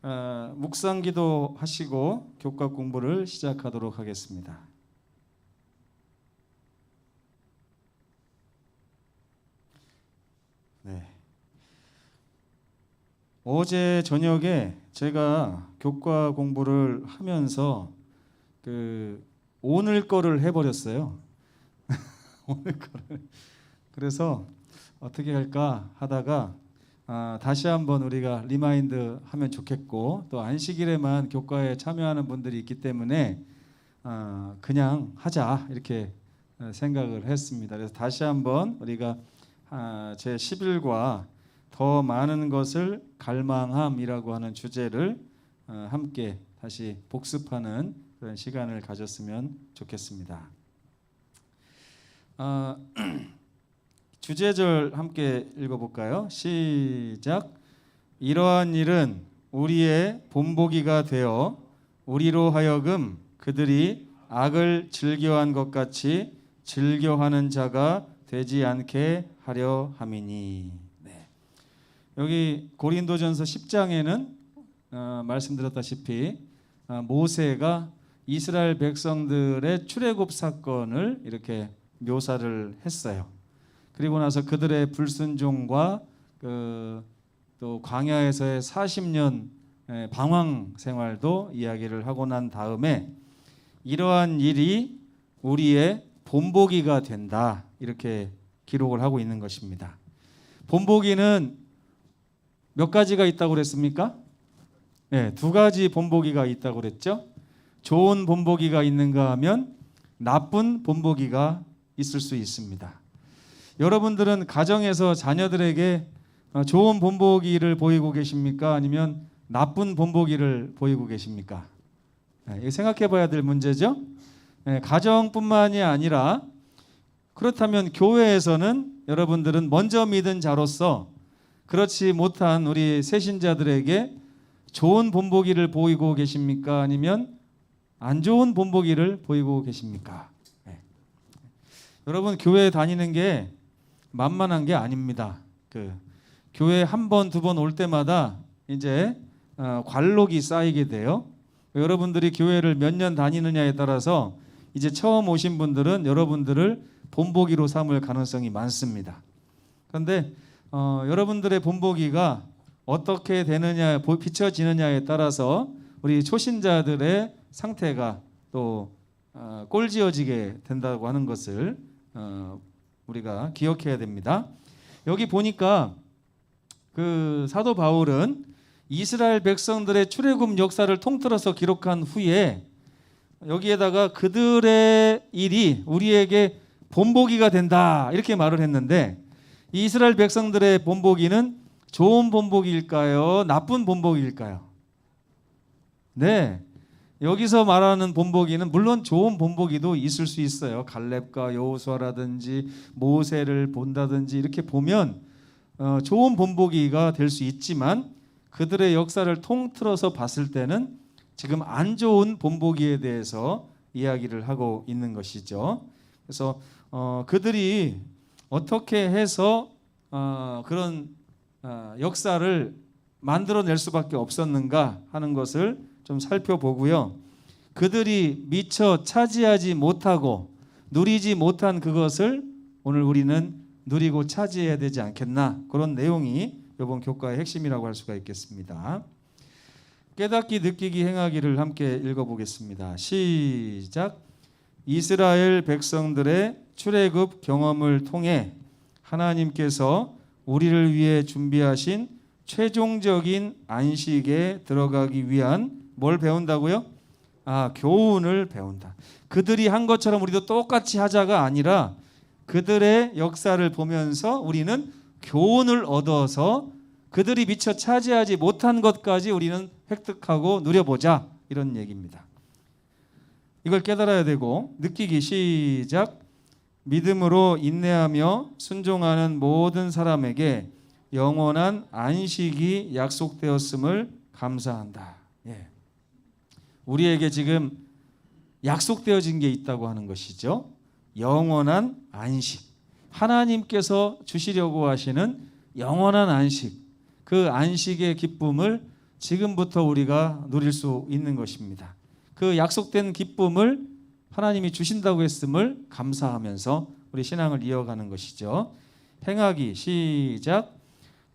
묵상기도 하시고 교과 공부를 시작하도록 하겠습니다. 네. 어제 저녁에 제가 교과 공부를 하면서 오늘 거를 해버렸어요. 오늘 거를. 그래서 어떻게 할까 하다가 다시 한번 우리가 리마인드 하면 좋겠고, 또 안식일에만 교과에 참여하는 분들이 있기 때문에 그냥 하자 이렇게 생각을 했습니다. 그래서 다시 한번 우리가 제 10일과 더 많은 것을 갈망함이라고 하는 주제를 함께 다시 복습하는 그런 시간을 가졌으면 좋겠습니다. 주제절 함께 읽어볼까요? 시작. 이러한 일은 우리의 본보기가 되어 우리로 하여금 그들이 악을 즐겨한 것 같이 즐겨하는 자가 되지 않게 하려 함이니. 네. 여기 고린도전서 10장에는 말씀드렸다시피 모세가 이스라엘 백성들의 출애굽 사건을 이렇게 묘사를 했어요. 그리고 나서 그들의 불순종과 또 광야에서의 40년 방황 생활도 이야기를 하고 난 다음에 이러한 일이 우리의 본보기가 된다 이렇게 기록을 하고 있는 것입니다. 본보기는 몇 가지가 있다고 그랬습니까? 네, 두 가지 본보기가 있다고 그랬죠. 좋은 본보기가 있는가 하면 나쁜 본보기가 있을 수 있습니다. 여러분들은 가정에서 자녀들에게 좋은 본보기를 보이고 계십니까? 아니면 나쁜 본보기를 보이고 계십니까? 이거 생각해 봐야 될 문제죠. 가정뿐만이 아니라 그렇다면 교회에서는 여러분들은 먼저 믿은 자로서 그렇지 못한 우리 새신자들에게 좋은 본보기를 보이고 계십니까? 아니면 안 좋은 본보기를 보이고 계십니까? 여러분, 교회 다니는 게 만만한 게 아닙니다. 교회 한 번, 두 번 올 때마다 이제 관록이 쌓이게 돼요. 여러분들이 교회를 몇 년 다니느냐에 따라서 이제 처음 오신 분들은 여러분들을 본보기로 삼을 가능성이 많습니다. 그런데 여러분들의 본보기가 어떻게 되느냐, 비춰지느냐에 따라서 우리 초신자들의 상태가 또 꼴지어지게 된다고 하는 것을 우리가 기억해야 됩니다. 여기 보니까 사도 바울은 이스라엘 백성들의 출애굽 역사를 통틀어서 기록한 후에 여기에다가 그들의 일이 우리에게 본보기가 된다 이렇게 말을 했는데, 이 이스라엘 백성들의 본보기는 좋은 본보기일까요? 나쁜 본보기일까요? 네. 여기서 말하는 본보기는 물론 좋은 본보기도 있을 수 있어요. 갈렙과 여호수아라든지 모세를 본다든지 이렇게 보면 좋은 본보기가 될 수 있지만, 그들의 역사를 통틀어서 봤을 때는 지금 안 좋은 본보기에 대해서 이야기를 하고 있는 것이죠. 그래서 그들이 어떻게 해서 그런 역사를 만들어낼 수밖에 없었는가 하는 것을 좀 살펴보고요. 그들이 미처 차지하지 못하고 누리지 못한 그것을 오늘 우리는 누리고 차지해야 되지 않겠나, 그런 내용이 이번 교과의 핵심이라고 할 수가 있겠습니다. 깨닫기, 느끼기, 행하기를 함께 읽어보겠습니다. 시작. 이스라엘 백성들의 출애굽 경험을 통해 하나님께서 우리를 위해 준비하신 최종적인 안식에 들어가기 위한 뭘 배운다고요? 교훈을 배운다. 그들이 한 것처럼 우리도 똑같이 하자가 아니라 그들의 역사를 보면서 우리는 교훈을 얻어서 그들이 미처 차지하지 못한 것까지 우리는 획득하고 누려보자, 이런 얘기입니다. 이걸 깨달아야 되고, 느끼기. 시작. 믿음으로 인내하며 순종하는 모든 사람에게 영원한 안식이 약속되었음을 감사한다. 우리에게 지금 약속되어진 게 있다고 하는 것이죠. 영원한 안식. 하나님께서 주시려고 하시는 영원한 안식. 그 안식의 기쁨을 지금부터 우리가 누릴 수 있는 것입니다. 그 약속된 기쁨을 하나님이 주신다고 했음을 감사하면서 우리 신앙을 이어가는 것이죠. 행하기 시작.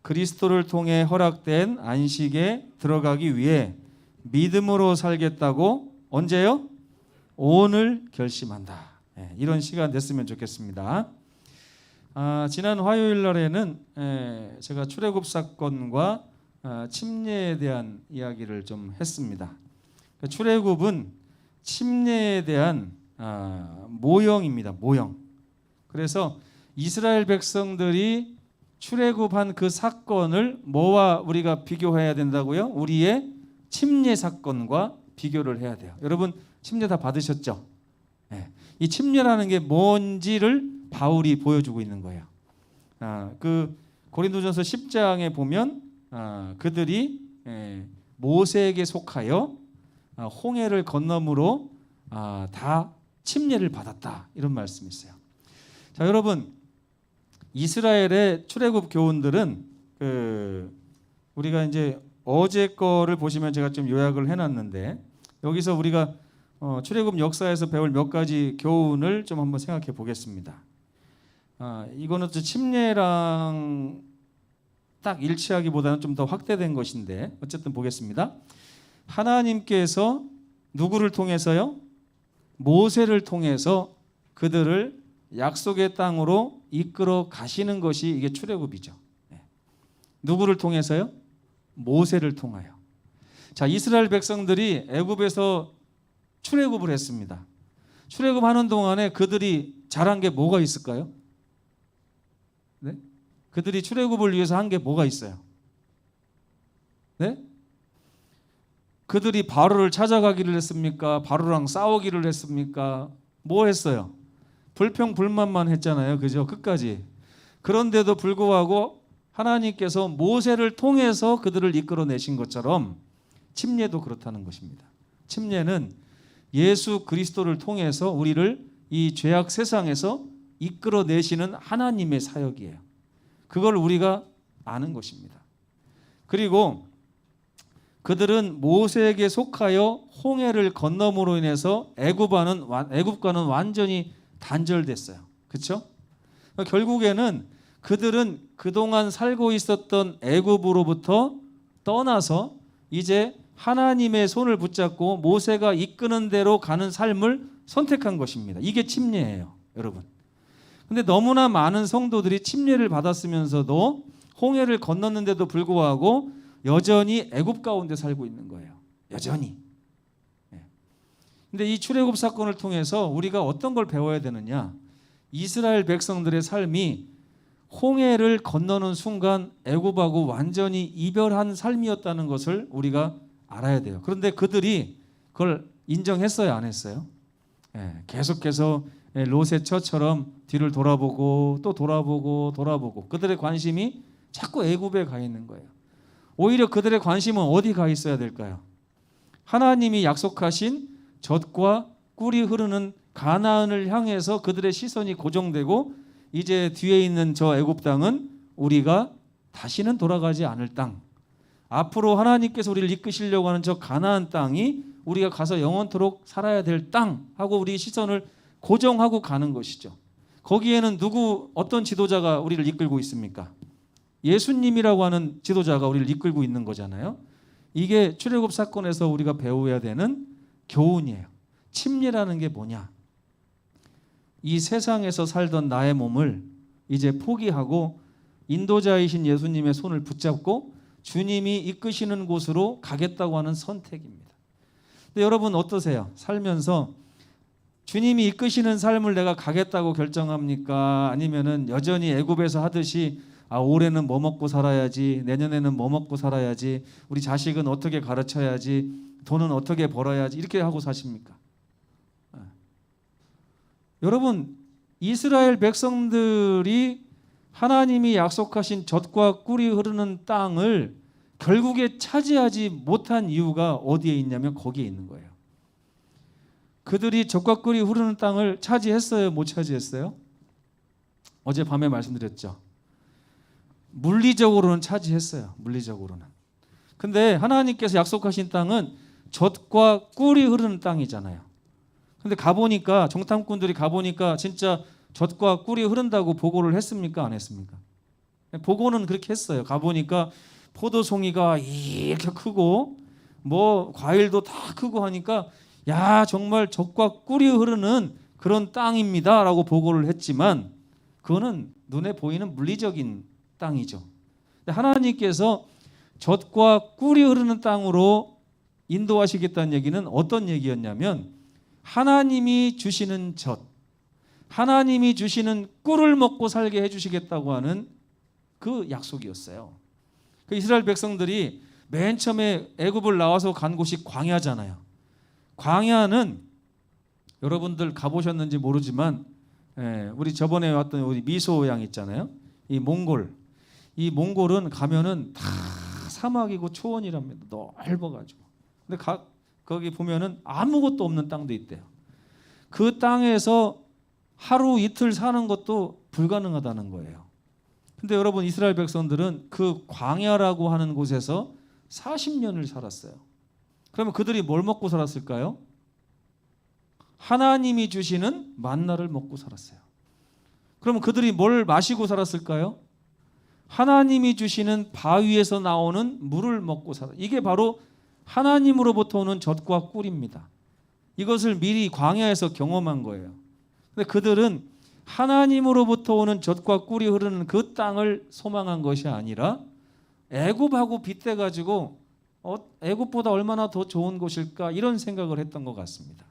그리스도를 통해 허락된 안식에 들어가기 위해 믿음으로 살겠다고 언제요? 오늘 결심한다. 이런 시간 됐으면 좋겠습니다. 지난 화요일 날에는 제가 출애굽 사건과 침례에 대한 이야기를 좀 했습니다. 출애굽은 침례에 대한 모형입니다. 모형. 그래서 이스라엘 백성들이 출애굽한 그 사건을 뭐와 우리가 비교해야 된다고요? 우리의 침례 사건과 비교를 해야 돼요. 여러분 침례 다 받으셨죠? 이 침례라는 게 뭔지를 바울이 보여주고 있는 거예요. 그 고린도전서 10장에 보면 그들이 모세에게 속하여 홍해를 건너므로 다 침례를 받았다, 이런 말씀이 있어요. 자, 여러분 이스라엘의 출애굽 교훈들은 우리가 이제 어제 거를 보시면 제가 좀 요약을 해놨는데, 여기서 우리가 출애굽 역사에서 배울 몇 가지 교훈을 좀 한번 생각해 보겠습니다. 이거는 침례랑 딱 일치하기보다는 좀 더 확대된 것인데 어쨌든 보겠습니다. 하나님께서 누구를 통해서요? 모세를 통해서 그들을 약속의 땅으로 이끌어 가시는 것이 이게 출애굽이죠. 누구를 통해서요? 모세를 통하여. 자, 이스라엘 백성들이 애굽에서 출애굽을 했습니다. 출애굽하는 동안에 그들이 잘한 게 뭐가 있을까요? 네? 그들이 출애굽을 위해서 한 게 뭐가 있어요? 네? 그들이 바로를 찾아가기를 했습니까? 바로랑 싸우기를 했습니까? 뭐 했어요? 불평불만만 했잖아요. 그죠? 끝까지. 그런데도 불구하고 하나님께서 모세를 통해서 그들을 이끌어내신 것처럼 침례도 그렇다는 것입니다. 침례는 예수 그리스도를 통해서 우리를 이 죄악 세상에서 이끌어내시는 하나님의 사역이에요. 그걸 우리가 아는 것입니다. 그리고 그들은 모세에게 속하여 홍해를 건너므로 인해서 애굽과는 완전히 단절됐어요. 그렇죠? 결국에는 그들은 그동안 살고 있었던 애굽으로부터 떠나서 이제 하나님의 손을 붙잡고 모세가 이끄는 대로 가는 삶을 선택한 것입니다. 이게 침례예요, 여러분. 근데 너무나 많은 성도들이 침례를 받았으면서도 홍해를 건넜는데도 불구하고 여전히 애굽 가운데 살고 있는 거예요. 여전히. 근데 이 출애굽 사건을 통해서 우리가 어떤 걸 배워야 되느냐? 이스라엘 백성들의 삶이 홍해를 건너는 순간 애굽하고 완전히 이별한 삶이었다는 것을 우리가 알아야 돼요. 그런데 그들이 그걸 인정했어요, 안 했어요? 계속해서 롯의 처처럼 뒤를 돌아보고 또 돌아보고 그들의 관심이 자꾸 애굽에 가 있는 거예요. 오히려 그들의 관심은 어디 가 있어야 될까요? 하나님이 약속하신 젖과 꿀이 흐르는 가나안을 향해서 그들의 시선이 고정되고, 이제 뒤에 있는 저 애굽 땅은 우리가 다시는 돌아가지 않을 땅, 앞으로 하나님께서 우리를 이끄시려고 하는 저 가나안 땅이 우리가 가서 영원토록 살아야 될 땅 하고 우리 시선을 고정하고 가는 것이죠. 거기에는 어떤 지도자가 우리를 이끌고 있습니까? 예수님이라고 하는 지도자가 우리를 이끌고 있는 거잖아요. 이게 출애굽 사건에서 우리가 배워야 되는 교훈이에요. 침례라는 게 뭐냐? 이 세상에서 살던 나의 몸을 이제 포기하고 인도자이신 예수님의 손을 붙잡고 주님이 이끄시는 곳으로 가겠다고 하는 선택입니다. 근데 여러분 어떠세요? 살면서 주님이 이끄시는 삶을 내가 가겠다고 결정합니까? 아니면은 여전히 애굽에서 하듯이 올해는 뭐 먹고 살아야지, 내년에는 뭐 먹고 살아야지, 우리 자식은 어떻게 가르쳐야지, 돈은 어떻게 벌어야지, 이렇게 하고 사십니까? 여러분, 이스라엘 백성들이 하나님이 약속하신 젖과 꿀이 흐르는 땅을 결국에 차지하지 못한 이유가 어디에 있냐면 거기에 있는 거예요. 그들이 젖과 꿀이 흐르는 땅을 차지했어요? 못 차지했어요? 어젯밤에 말씀드렸죠. 물리적으로는 차지했어요. 물리적으로는. 근데 하나님께서 약속하신 땅은 젖과 꿀이 흐르는 땅이잖아요. 근데 가보니까 정탐꾼들이 가보니까 진짜 젖과 꿀이 흐른다고 보고를 했습니까? 안 했습니까? 보고는 그렇게 했어요. 가보니까 포도송이가 이렇게 크고 뭐 과일도 다 크고 하니까 야 정말 젖과 꿀이 흐르는 그런 땅입니다 라고 보고를 했지만 그거는 눈에 보이는 물리적인 땅이죠. 근데 하나님께서 젖과 꿀이 흐르는 땅으로 인도하시겠다는 얘기는 어떤 얘기였냐면 하나님이 주시는 젖, 하나님이 주시는 꿀을 먹고 살게 해주시겠다고 하는 그 약속이었어요. 그 이스라엘 백성들이 맨 처음에 애굽을 나와서 간 곳이 광야잖아요. 광야는 여러분들 가보셨는지 모르지만 우리 저번에 왔던 우리 미소 양 있잖아요. 이 몽골은 가면은 다 사막이고 초원이랍니다. 넓어가지고. 근데 거기 보면은 아무것도 없는 땅도 있대요. 그 땅에서 하루 이틀 사는 것도 불가능하다는 거예요. 근데 여러분 이스라엘 백성들은 그 광야라고 하는 곳에서 40년을 살았어요. 그러면 그들이 뭘 먹고 살았을까요? 하나님이 주시는 만나를 먹고 살았어요. 그러면 그들이 뭘 마시고 살았을까요? 하나님이 주시는 바위에서 나오는 물을 먹고 살았어요. 이게 바로 하나님으로부터 오는 젖과 꿀입니다. 이것을 미리 광야에서 경험한 거예요. 근데 그들은 하나님으로부터 오는 젖과 꿀이 흐르는 그 땅을 소망한 것이 아니라 애굽하고 빗대가지고 애굽보다 얼마나 더 좋은 곳일까 이런 생각을 했던 것 같습니다.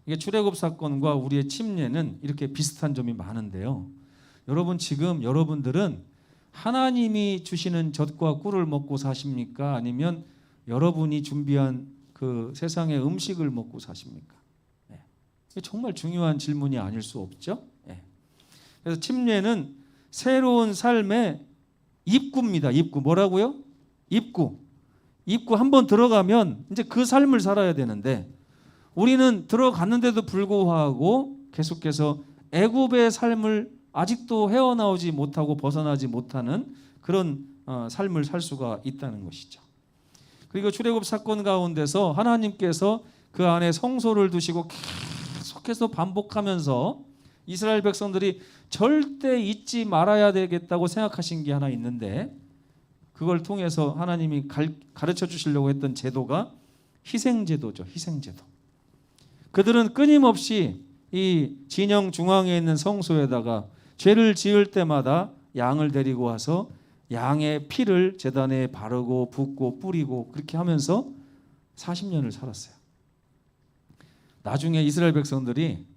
이게 출애굽 사건과 우리의 침례는 이렇게 비슷한 점이 많은데요. 여러분 지금 여러분들은 하나님이 주시는 젖과 꿀을 먹고 사십니까? 아니면 여러분이 준비한 그 세상의 음식을 먹고 사십니까? 이게 정말 중요한 질문이 아닐 수 없죠. 그래서 침례는 새로운 삶의 입구입니다. 입구. 뭐라고요? 입구. 입구 한번 들어가면 이제 그 삶을 살아야 되는데 우리는 들어갔는데도 불구하고 계속해서 애굽의 삶을 아직도 헤어나오지 못하고 벗어나지 못하는 그런 삶을 살 수가 있다는 것이죠. 그리고 출애굽 사건 가운데서 하나님께서 그 안에 성소를 두시고 계속해서 반복하면서 이스라엘 백성들이 절대 잊지 말아야 되겠다고 생각하신 게 하나 있는데 그걸 통해서 하나님이 가르쳐 주시려고 했던 제도가 희생제도죠. 희생제도. 그들은 끊임없이 이 진영 중앙에 있는 성소에다가 죄를 지을 때마다 양을 데리고 와서 양의 피를 제단에 바르고 붓고 뿌리고 그렇게 하면서 40년을 살았어요. 나중에 이스라엘 백성들이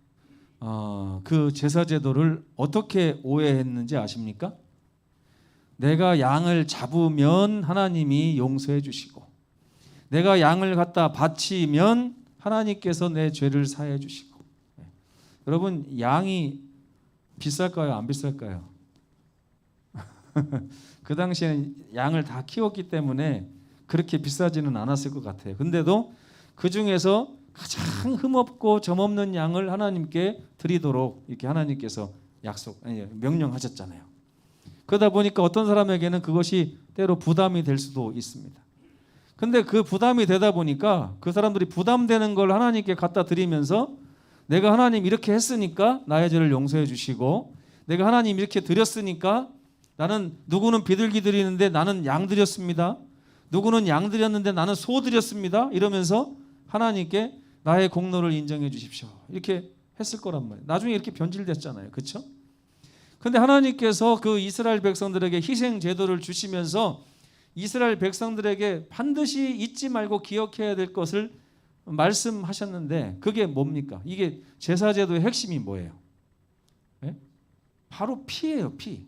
그 제사 제도를 어떻게 오해했는지 아십니까? 내가 양을 잡으면 하나님이 용서해 주시고 내가 양을 갖다 바치면 하나님께서 내 죄를 사해 주시고 여러분 양이 비쌀까요? 안 비쌀까요? 그 당시에는 양을 다 키웠기 때문에 그렇게 비싸지는 않았을 것 같아요. 근데도 그 중에서 가장 흠없고 점없는 양을 하나님께 드리도록 이렇게 하나님께서 명령하셨잖아요. 그러다 보니까 어떤 사람에게는 그것이 때로 부담이 될 수도 있습니다. 근데 그 부담이 되다 보니까 그 사람들이 부담되는 걸 하나님께 갖다 드리면서 내가 하나님 이렇게 했으니까 나의 죄를 용서해 주시고 내가 하나님 이렇게 드렸으니까 나는 누구는 비둘기 드리는데 나는 양 드렸습니다. 누구는 양 드렸는데 나는 소 드렸습니다. 이러면서 하나님께 나의 공로를 인정해 주십시오. 이렇게 했을 거란 말이에요. 나중에 이렇게 변질됐잖아요. 그렇죠? 근데 하나님께서 그 이스라엘 백성들에게 희생 제도를 주시면서 이스라엘 백성들에게 반드시 잊지 말고 기억해야 될 것을 말씀하셨는데 그게 뭡니까? 이게 제사제도의 핵심이 뭐예요? 바로 피예요. 피.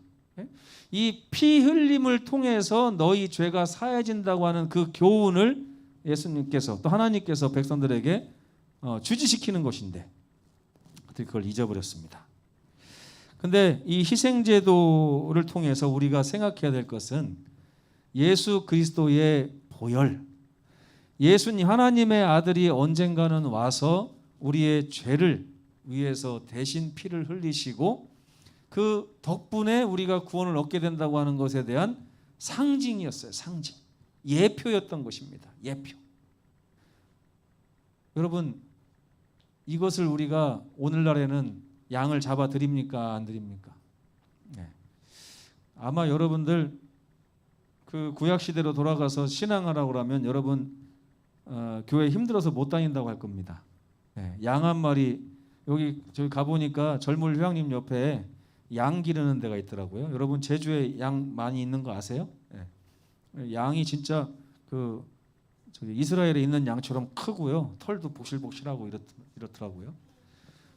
이 피 흘림을 통해서 너희 죄가 사해진다고 하는 그 교훈을 예수님께서 또 하나님께서 백성들에게 주지시키는 것인데 그걸 잊어버렸습니다. 근데 이 희생제도를 통해서 우리가 생각해야 될 것은 예수 그리스도의 보혈, 예수님 하나님의 아들이 언젠가는 와서 우리의 죄를 위해서 대신 피를 흘리시고 그 덕분에 우리가 구원을 얻게 된다고 하는 것에 대한 상징이었어요. 상징. 예표였던 것입니다. 예표. 여러분, 이것을 우리가 오늘날에는 양을 잡아 드립니까? 안 드립니까? 네. 아마 여러분들 그 구약 시대로 돌아가서 신앙하라고 그러면 여러분 교회 힘들어서 못 다닌다고 할 겁니다. 네. 양 한 마리, 여기 저기 가보니까 젊은 회장님 옆에 양 기르는 데가 있더라고요. 여러분 제주에 양 많이 있는 거 아세요? 네. 양이 진짜 그 저기 이스라엘에 있는 양처럼 크고요. 털도 복실복실하고 이렇더라고요.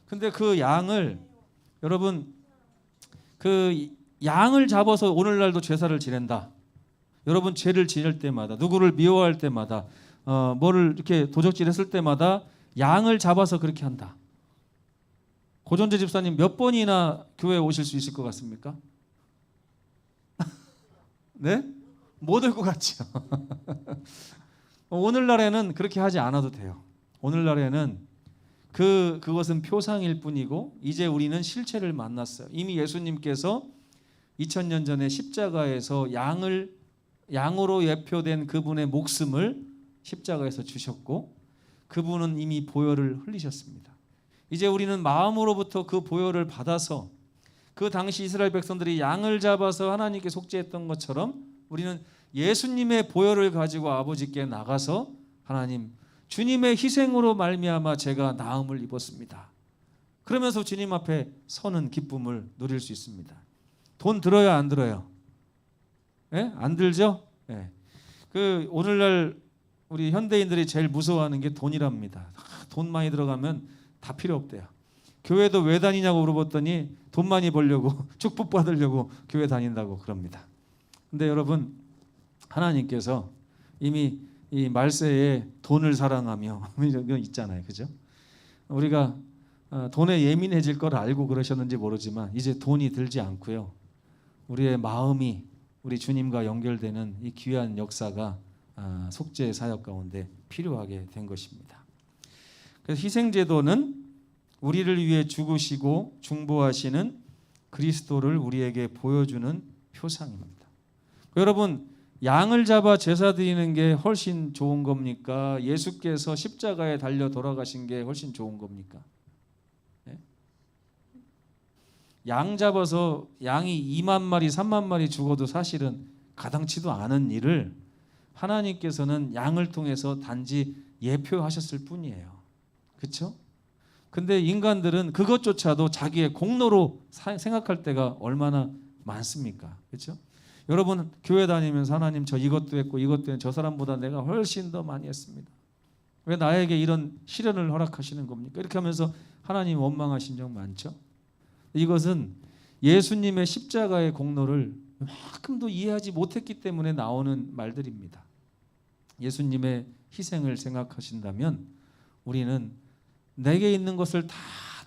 근데 그 양을 여러분 그 양을 잡아서 오늘날도 제사를 지낸다. 여러분 죄를 지낼 때마다 누구를 미워할 때마다 뭐를 이렇게 도적질했을 때마다 양을 잡아서 그렇게 한다. 고전재 집사님 몇 번이나 교회에 오실 수 있을 것 같습니까? 네? 못 올 것 같죠. 오늘날에는 그렇게 하지 않아도 돼요. 오늘날에는 그것은 표상일 뿐이고 이제 우리는 실체를 만났어요. 이미 예수님께서 2000년 전에 십자가에서 양으로 예표된 그분의 목숨을 십자가에서 주셨고 그분은 이미 보혈을 흘리셨습니다. 이제 우리는 마음으로부터 그 보혈을 받아서 그 당시 이스라엘 백성들이 양을 잡아서 하나님께 속죄했던 것처럼 우리는 예수님의 보혈을 가지고 아버지께 나가서 하나님 주님의 희생으로 말미암아 제가 나음을 입었습니다. 그러면서 주님 앞에 서는 기쁨을 누릴 수 있습니다. 돈 들어요, 안 들어요? 예? 안 들죠? 예. 그 오늘날 우리 현대인들이 제일 무서워하는 게 돈이랍니다. 돈 많이 들어가면 다 필요 없대요. 교회도 왜 다니냐고 물어봤더니 돈 많이 벌려고 축복 받으려고 교회 다닌다고 그럽니다. 근데 여러분 하나님께서 이미 이 말세에 돈을 사랑하며 이런 거 있잖아요, 그죠? 우리가 돈에 예민해질 걸 알고 그러셨는지 모르지만 이제 돈이 들지 않고요. 우리의 마음이 우리 주님과 연결되는 이 귀한 역사가 속죄 사역 가운데 필요하게 된 것입니다. 그래서 희생제도는 우리를 위해 죽으시고 중보하시는 그리스도를 우리에게 보여주는 표상입니다. 여러분 양을 잡아 제사 드리는 게 훨씬 좋은 겁니까? 예수께서 십자가에 달려 돌아가신 게 훨씬 좋은 겁니까? 네? 양 잡아서 양이 2만 마리 3만 마리 죽어도 사실은 가당치도 않은 일을 하나님께서는 양을 통해서 단지 예표하셨을 뿐이에요. 그렇죠? 근데 인간들은 그것조차도 자기의 공로로 생각할 때가 얼마나 많습니까? 그렇죠? 여러분 교회 다니면서 하나님 저 이것도 했고 이것도 했고 저 사람보다 내가 훨씬 더 많이 했습니다. 왜 나에게 이런 시련을 허락하시는 겁니까? 이렇게 하면서 하나님 원망하신 적 많죠. 이것은 예수님의 십자가의 공로를 이만큼도 이해하지 못했기 때문에 나오는 말들입니다. 예수님의 희생을 생각하신다면 우리는 내게 있는 것을 다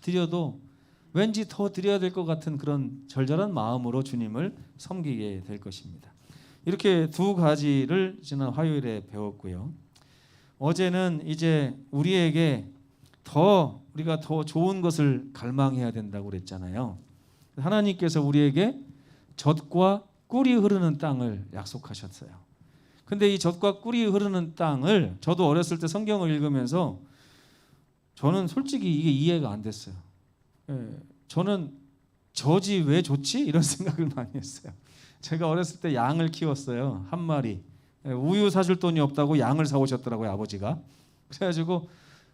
드려도 왠지 더 드려야 될 것 같은 그런 절절한 마음으로 주님을 섬기게 될 것입니다. 이렇게 두 가지를 지난 화요일에 배웠고요. 어제는 이제 우리에게 우리가 더 좋은 것을 갈망해야 된다고 그랬잖아요. 하나님께서 우리에게 젖과 꿀이 흐르는 땅을 약속하셨어요. 근데 이 젖과 꿀이 흐르는 땅을 저도 어렸을 때 성경을 읽으면서 저는 솔직히 이게 이해가 안 됐어요. 저는 젖이 왜 좋지? 이런 생각을 많이 했어요. 제가 어렸을 때 양을 키웠어요. 한 마리. 우유 사줄 돈이 없다고 양을 사오셨더라고요, 아버지가. 그래가지고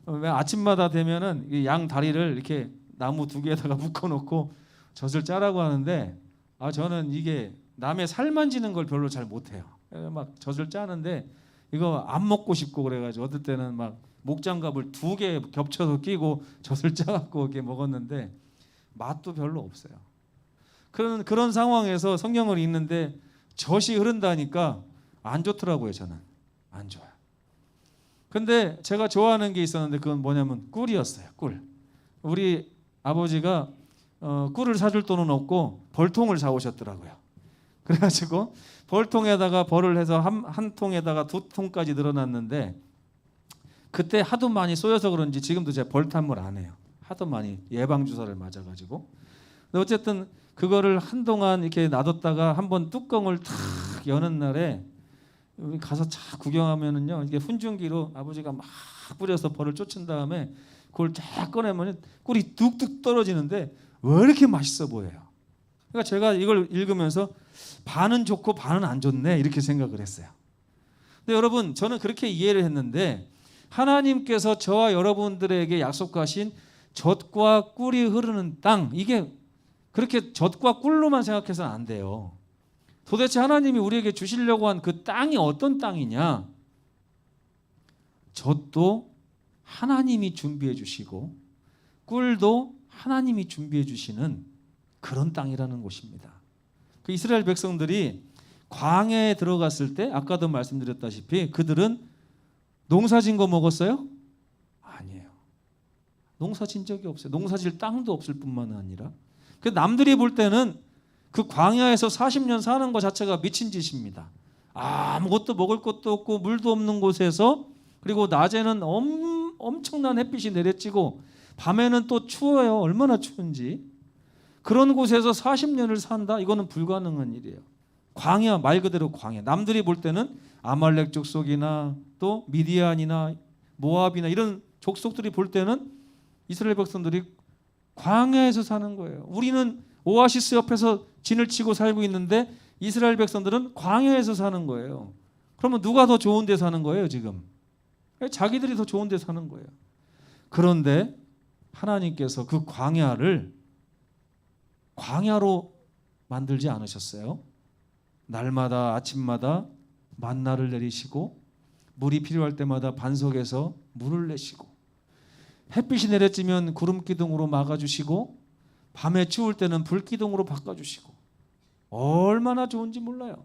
아침마다 되면은 양 다리를 이렇게 나무 두 개에다가 묶어놓고 젖을 짜라고 하는데 저는 이게 남의 살 만지는 걸 별로 잘 못해요. 막 젖을 짜는데 이거 안 먹고 싶고 그래가지고 어떨 때는 막 목장갑을 2개 겹쳐서 끼고 젖을 짜갖고 이렇게 먹었는데 맛도 별로 없어요. 그런 상황에서 성경을 읽는데 젖이 흐른다니까 안 좋더라고요. 저는 안 좋아요. 근데 제가 좋아하는 게 있었는데 그건 뭐냐면 꿀이었어요. 꿀. 우리 아버지가 꿀을 사줄 돈은 없고 벌통을 사오셨더라고요. 그래가지고 벌통에다가 벌을 해서 한 통에다가 2통까지 늘어났는데 그때 하도 많이 쏘여서 그런지 지금도 제가 벌탐을 안 해요. 하도 많이 예방주사를 맞아가지고. 근데 어쨌든 그거를 한동안 이렇게 놔뒀다가 한번 뚜껑을 탁 여는 날에 여기 가서 쫙 구경하면은요, 이게 훈증기로 아버지가 막 뿌려서 벌을 쫓은 다음에 그걸 쫙 꺼내면 꿀이 뚝뚝 떨어지는데 왜 이렇게 맛있어 보여요? 그러니까 제가 이걸 읽으면서 반은 좋고 반은 안 좋네 이렇게 생각을 했어요. 근데 여러분, 저는 그렇게 이해를 했는데 하나님께서 저와 여러분들에게 약속하신 젖과 꿀이 흐르는 땅, 이게 그렇게 젖과 꿀로만 생각해서는 안 돼요. 도대체 하나님이 우리에게 주시려고 한 그 땅이 어떤 땅이냐? 젖도 하나님이 준비해 주시고 꿀도 하나님이 준비해 주시는 그런 땅이라는 곳입니다. 그 이스라엘 백성들이 광야에 들어갔을 때 아까도 말씀드렸다시피 그들은 농사진 거 먹었어요? 아니에요. 농사진 적이 없어요. 농사질 땅도 없을 뿐만 아니라 그 남들이 볼 때는 그 광야에서 40년 사는 것 자체가 미친 짓입니다. 아무것도 먹을 것도 없고 물도 없는 곳에서, 그리고 낮에는 엄청난 햇빛이 내려지고 밤에는 또 추워요. 얼마나 추운지. 그런 곳에서 40년을 산다? 이거는 불가능한 일이에요. 광야, 말 그대로 광야. 남들이 볼 때는 아말렉 족속이나 또 미디안이나 모압이나 이런 족속들이 볼 때는 이스라엘 백성들이 광야에서 사는 거예요. 우리는 오아시스 옆에서 진을 치고 살고 있는데 이스라엘 백성들은 광야에서 사는 거예요. 그러면 누가 더 좋은 데 사는 거예요 지금? 자기들이 더 좋은 데 사는 거예요. 그런데 하나님께서 그 광야를 광야로 만들지 않으셨어요. 날마다 아침마다 만나를 내리시고 물이 필요할 때마다 반석에서 물을 내시고 햇빛이 내려지면 구름 기둥으로 막아주시고 밤에 추울 때는 불 기둥으로 바꿔주시고 얼마나 좋은지 몰라요.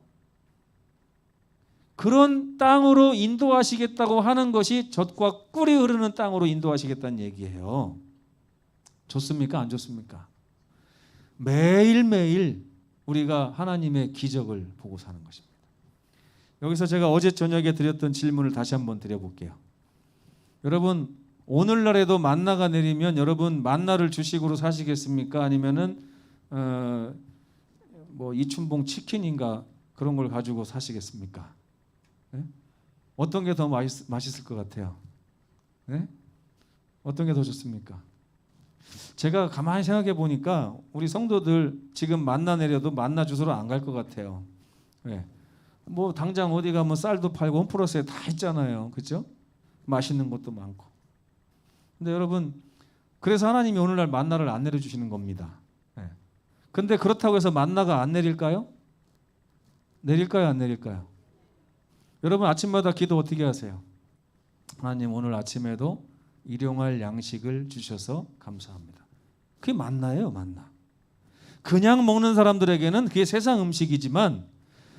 그런 땅으로 인도하시겠다고 하는 것이 젖과 꿀이 흐르는 땅으로 인도하시겠다는 얘기예요. 좋습니까? 안 좋습니까? 매일매일 우리가 하나님의 기적을 보고 사는 것입니다. 여기서 제가 어제 저녁에 드렸던 질문을 다시 한번 드려볼게요. 여러분, 오늘날에도 만나가 내리면 여러분 만나를 주식으로 사시겠습니까? 아니면은 뭐 이춘봉 치킨인가 그런 걸 가지고 사시겠습니까? 네? 어떤 게 더 맛있을 것 같아요? 네? 어떤 게 더 좋습니까? 제가 가만히 생각해 보니까 우리 성도들 지금 만나 내려도 만나 주소로 안 갈 것 같아요. 네. 뭐 당장 어디 가면 쌀도 팔고 홈플러스에 다 있잖아요. 그렇죠? 맛있는 것도 많고. 근데 여러분, 그래서 하나님이 오늘날 만나를 안 내려주시는 겁니다. 네. 근데 그렇다고 해서 만나가 안 내릴까요? 내릴까요? 안 내릴까요? 여러분 아침마다 기도 어떻게 하세요? 하나님, 오늘 아침에도 일용할 양식을 주셔서 감사합니다. 그게 만나예요, 만나. 그냥 먹는 사람들에게는 그게 세상 음식이지만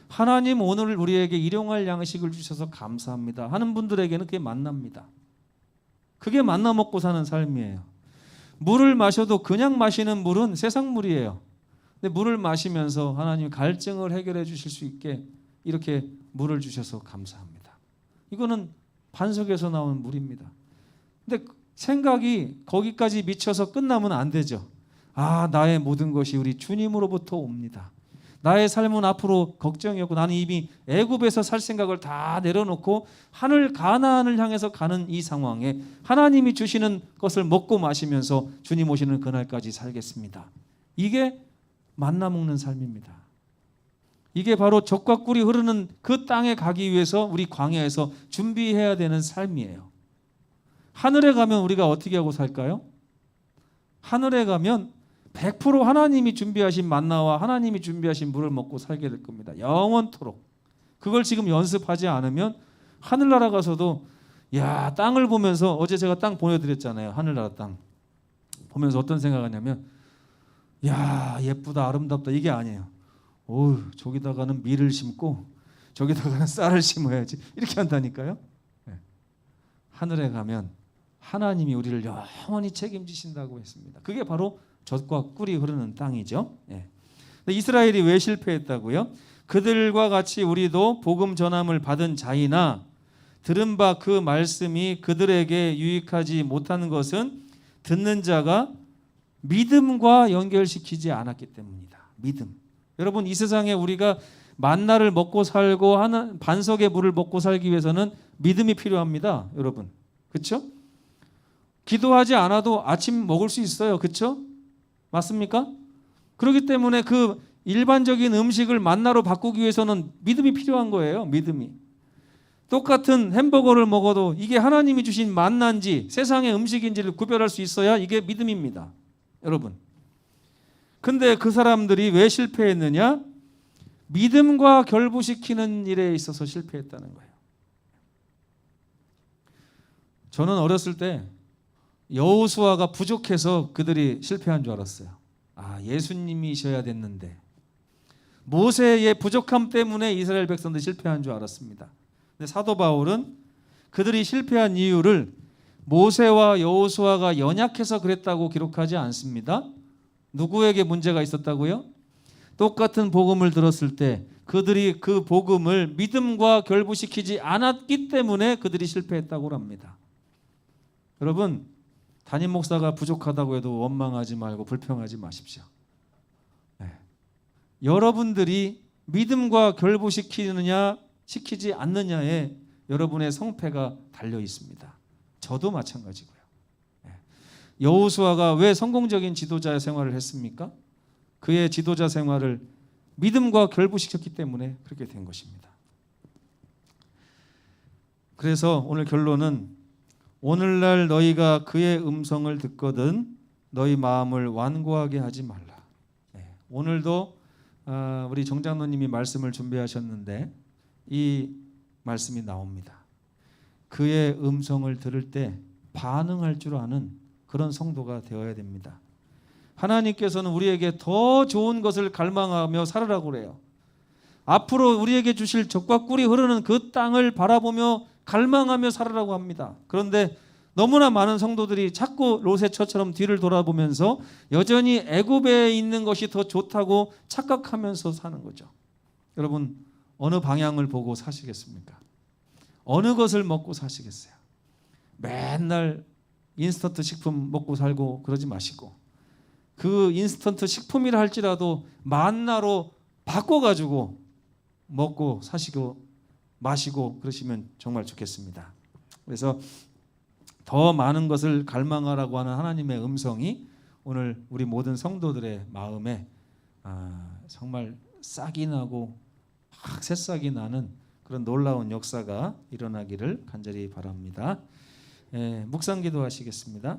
하나님, 오늘 우리에게 일용할 양식을 주셔서 감사합니다 하는 분들에게는 그게 만납니다. 그게 만나 먹고 사는 삶이에요. 물을 마셔도 그냥 마시는 물은 세상 물이에요. 근데 물을 마시면서 하나님 갈증을 해결해 주실 수 있게 이렇게 물을 주셔서 감사합니다. 이거는 반석에서 나온 물입니다. 근데 생각이 거기까지 미쳐서 끝나면 안 되죠. 나의 모든 것이 우리 주님으로부터 옵니다. 나의 삶은 앞으로 걱정이 없고 나는 이미 애굽에서 살 생각을 다 내려놓고 하늘 가나안을 향해서 가는 이 상황에 하나님이 주시는 것을 먹고 마시면서 주님 오시는 그날까지 살겠습니다. 이게 만나 먹는 삶입니다. 이게 바로 젖과 꿀이 흐르는 그 땅에 가기 위해서 우리 광야에서 준비해야 되는 삶이에요. 하늘에 가면 우리가 어떻게 하고 살까요? 하늘에 가면 100% 하나님이 준비하신 만나와 하나님이 준비하신 물을 먹고 살게 될 겁니다. 영원토록. 그걸 지금 연습하지 않으면 하늘나라 가서도 땅을 보면서, 어제 제가 땅 보여드렸잖아요. 하늘나라 땅 보면서 어떤 생각하냐면 예쁘다 아름답다 이게 아니에요. 저기다가는 밀을 심고 저기다가는 쌀을 심어야지 이렇게 한다니까요. 네. 하늘에 가면 하나님이 우리를 영원히 책임지신다고 했습니다. 그게 바로 젖과 꿀이 흐르는 땅이죠. 예. 이스라엘이 왜 실패했다고요? 그들과 같이 우리도 복음 전함을 받은 자이나 들은 바 그 말씀이 그들에게 유익하지 못하는 것은 듣는 자가 믿음과 연결시키지 않았기 때문이다. 믿음. 여러분, 이 세상에 우리가 만나를 먹고 살고 하는 반석의 물을 먹고 살기 위해서는 믿음이 필요합니다, 여러분. 그렇죠? 기도하지 않아도 아침 먹을 수 있어요. 그렇죠? 맞습니까? 그렇기 때문에 그 일반적인 음식을 만나로 바꾸기 위해서는 믿음이 필요한 거예요. 믿음이. 똑같은 햄버거를 먹어도 이게 하나님이 주신 만나인지 세상의 음식인지를 구별할 수 있어야 이게 믿음입니다, 여러분. 근데 그 사람들이 왜 실패했느냐? 믿음과 결부시키는 일에 있어서 실패했다는 거예요. 저는 어렸을 때 여호수아가 부족해서 그들이 실패한 줄 알았어요. 예수님이셔야 됐는데, 모세의 부족함 때문에 이스라엘 백성들이 실패한 줄 알았습니다. 근데 사도 바울은 그들이 실패한 이유를 모세와 여호수아가 연약해서 그랬다고 기록하지 않습니다. 누구에게 문제가 있었다고요? 똑같은 복음을 들었을 때 그들이 그 복음을 믿음과 결부시키지 않았기 때문에 그들이 실패했다고 합니다. 여러분, 담임 목사가 부족하다고 해도 원망하지 말고 불평하지 마십시오. 여러분들이 믿음과 결부시키느냐 시키지 않느냐에 여러분의 성패가 달려 있습니다. 저도 마찬가지고요. 여호수아가 왜 성공적인 지도자 생활을 했습니까? 그의 지도자 생활을 믿음과 결부시켰기 때문에 그렇게 된 것입니다. 그래서 오늘 결론은, 오늘날 너희가 그의 음성을 듣거든 너희 마음을 완고하게 하지 말라. 오늘도 우리 정장로님이 말씀을 준비하셨는데 이 말씀이 나옵니다. 그의 음성을 들을 때 반응할 줄 아는 그런 성도가 되어야 됩니다. 하나님께서는 우리에게 더 좋은 것을 갈망하며 살으라고 그래요. 앞으로 우리에게 주실 젖과 꿀이 흐르는 그 땅을 바라보며 갈망하며 살으라고 합니다. 그런데 너무나 많은 성도들이 자꾸 롯의처처럼 뒤를 돌아보면서 여전히 애굽에 있는 것이 더 좋다고 착각하면서 사는 거죠. 여러분, 어느 방향을 보고 사시겠습니까? 어느 것을 먹고 사시겠어요? 맨날 인스턴트 식품 먹고 살고 그러지 마시고, 그 인스턴트 식품이라 할지라도 만나로 바꿔가지고 먹고 사시고 마시고 그러시면 정말 좋겠습니다. 그래서 더 많은 것을 갈망하라고 하는 하나님의 음성이 오늘 우리 모든 성도들의 마음에 정말 싹이 나고 확 새싹이 나는 그런 놀라운 역사가 일어나기를 간절히 바랍니다. 묵상 기도하시겠습니다.